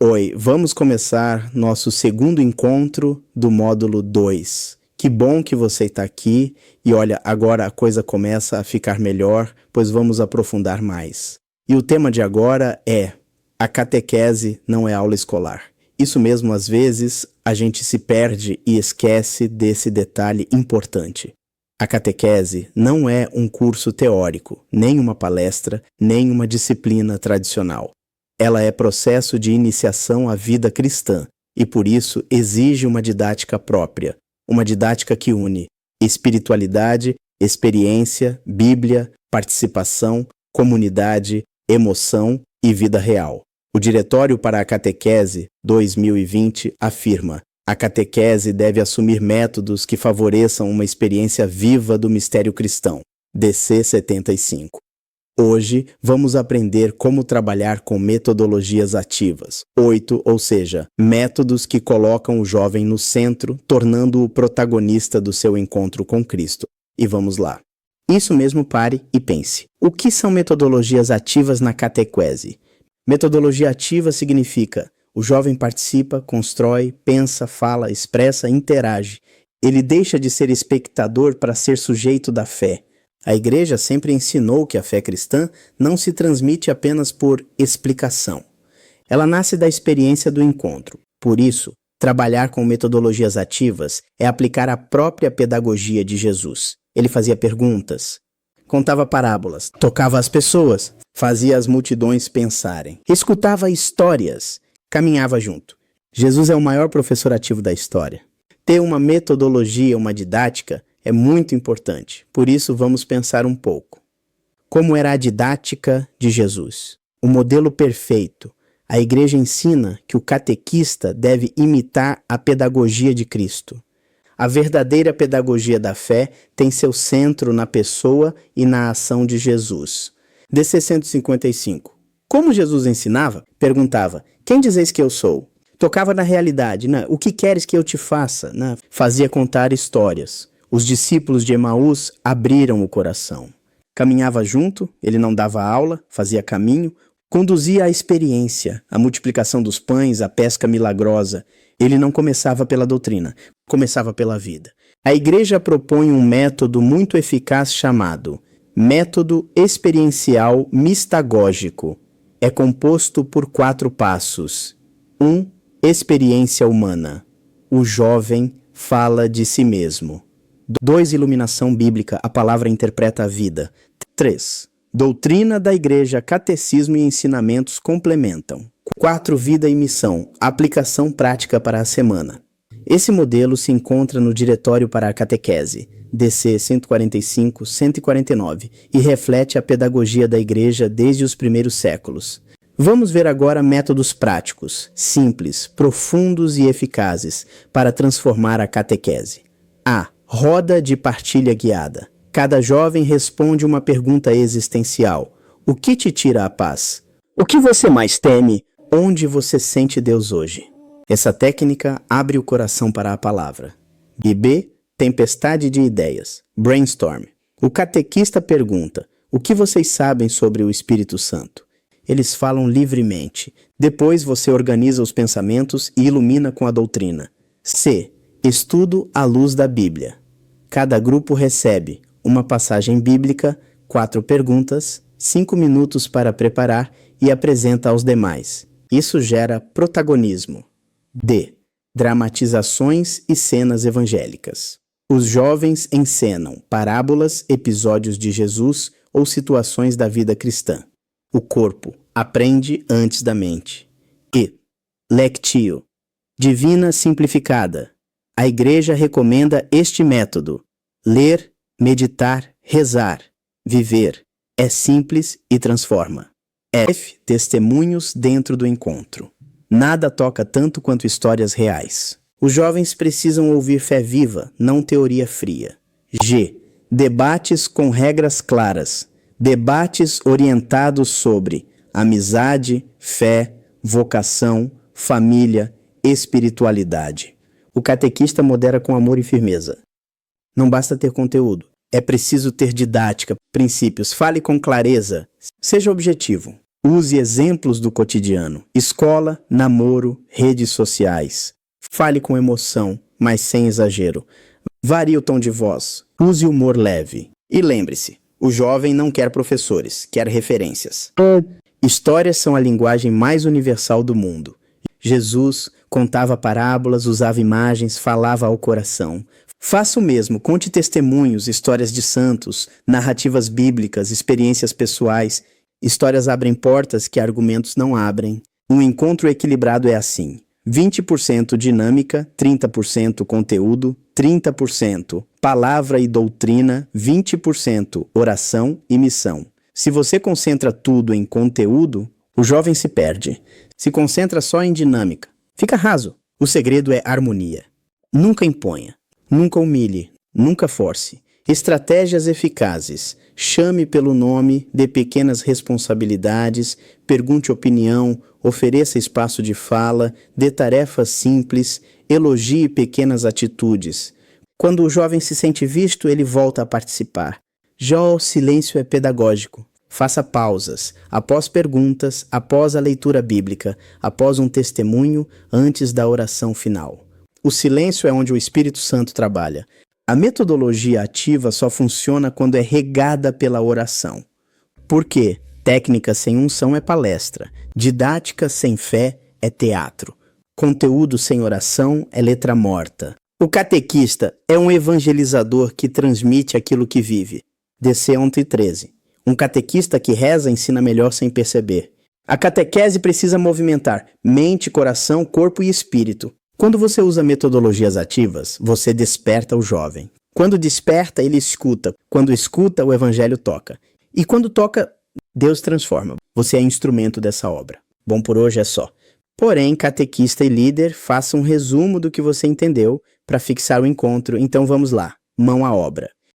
Oi, vamos começar nosso segundo encontro do módulo 2. Que bom que você está aqui e olha, agora a coisa começa a ficar melhor, pois vamos aprofundar mais. E o tema de agora é: a catequese não é aula escolar. Isso mesmo, às vezes a gente se perde e esquece desse detalhe importante. A catequese não é um curso teórico, nem uma palestra, nem uma disciplina tradicional. Ela é processo de iniciação à vida cristã e, por isso, exige uma didática própria, uma didática que une espiritualidade, experiência, Bíblia, participação, comunidade, emoção e vida real. O Diretório para a Catequese 2020 afirma: a catequese deve assumir métodos que favoreçam uma experiência viva do mistério cristão. DC 75. Hoje, vamos aprender como trabalhar com metodologias ativas. 8, ou seja, métodos que colocam o jovem no centro, tornando-o protagonista do seu encontro com Cristo. E vamos lá. Isso mesmo, pare e pense. O que são metodologias ativas na catequese? Metodologia ativa significa: o jovem participa, constrói, pensa, fala, expressa, interage. Ele deixa de ser espectador para ser sujeito da fé. A Igreja sempre ensinou que a fé cristã não se transmite apenas por explicação. Ela nasce da experiência do encontro. Por isso, trabalhar com metodologias ativas é aplicar a própria pedagogia de Jesus. Ele fazia perguntas, contava parábolas, tocava as pessoas, fazia as multidões pensarem, escutava histórias, caminhava junto. Jesus é o maior professor ativo da história. Ter uma metodologia, uma didática, é muito importante. Por isso, vamos pensar um pouco. Como era a didática de Jesus? O modelo perfeito. A Igreja ensina que o catequista deve imitar a pedagogia de Cristo. A verdadeira pedagogia da fé tem seu centro na pessoa e na ação de Jesus. DC 155. Como Jesus ensinava? Perguntava: quem dizeis que eu sou? Tocava na realidade, né? O que queres que eu te faça? Né? Fazia contar histórias. Os discípulos de Emaús abriram o coração. Caminhava junto, ele não dava aula, fazia caminho, conduzia a experiência, a multiplicação dos pães, a pesca milagrosa. Ele não começava pela doutrina, começava pela vida. A Igreja propõe um método muito eficaz chamado método experiencial mistagógico. É composto por 4 passos. 1. Experiência humana. O jovem fala de si mesmo. 2. Iluminação bíblica, a palavra interpreta a vida. 3. Doutrina da Igreja, catecismo e ensinamentos complementam. 4. Vida e missão, aplicação prática para a semana. Esse modelo se encontra no Diretório para a Catequese, DC 145, 149, e reflete a pedagogia da Igreja desde os primeiros séculos. Vamos ver agora métodos práticos, simples, profundos e eficazes para transformar a catequese. A. Roda de partilha guiada. Cada jovem responde uma pergunta existencial. O que te tira a paz? O que você mais teme? Onde você sente Deus hoje? Essa técnica abre o coração para a palavra. B. Tempestade de ideias. Brainstorm. O catequista pergunta: o que vocês sabem sobre o Espírito Santo? Eles falam livremente. Depois você organiza os pensamentos e ilumina com a doutrina. C. Estudo à luz da Bíblia. Cada grupo recebe uma passagem bíblica, 4 perguntas, 5 minutos para preparar e apresenta aos demais. Isso gera protagonismo. D. Dramatizações e cenas evangélicas. Os jovens encenam parábolas, episódios de Jesus ou situações da vida cristã. O corpo aprende antes da mente. E. Lectio. Divina simplificada. A Igreja recomenda este método: ler, meditar, rezar, viver. É simples e transforma. F. Testemunhos dentro do encontro. Nada toca tanto quanto histórias reais. Os jovens precisam ouvir fé viva, não teoria fria. G. Debates com regras claras. Debates orientados sobre amizade, fé, vocação, família, espiritualidade. O catequista modera com amor e firmeza. Não basta ter conteúdo, é preciso ter didática, princípios. Fale com clareza, seja objetivo. Use exemplos do cotidiano. Escola, namoro, redes sociais. Fale com emoção, mas sem exagero. Varie o tom de voz. Use humor leve. E lembre-se, o jovem não quer professores, quer referências. Histórias são a linguagem mais universal do mundo. Jesus contava parábolas, usava imagens, falava ao coração. Faça o mesmo, conte testemunhos, histórias de santos, narrativas bíblicas, experiências pessoais. Histórias abrem portas que argumentos não abrem. Um encontro equilibrado é assim: 20% dinâmica, 30% conteúdo, 30% palavra e doutrina, 20% oração e missão. Se você concentra tudo em conteúdo, o jovem se perde. Se concentra só em dinâmica, fica raso. O segredo é harmonia. Nunca imponha, nunca humilhe, nunca force. Estratégias eficazes. Chame pelo nome, dê pequenas responsabilidades, pergunte opinião, ofereça espaço de fala, dê tarefas simples, elogie pequenas atitudes. Quando o jovem se sente visto, ele volta a participar. Já o silêncio é pedagógico. Faça pausas, após perguntas, após a leitura bíblica, após um testemunho, antes da oração final. O silêncio é onde o Espírito Santo trabalha. A metodologia ativa só funciona quando é regada pela oração. Por quê? Técnica sem unção é palestra. Didática sem fé é teatro. Conteúdo sem oração é letra morta. O catequista é um evangelizador que transmite aquilo que vive. DC 11:13. Um catequista que reza ensina melhor sem perceber. A catequese precisa movimentar mente, coração, corpo e espírito. Quando você usa metodologias ativas, você desperta o jovem. Quando desperta, ele escuta. Quando escuta, o evangelho toca. E quando toca, Deus transforma. Você é instrumento dessa obra. Bom, por hoje é só. Porém, catequista e líder, faça um resumo do que você entendeu para fixar o encontro. Então vamos lá. Mão à obra.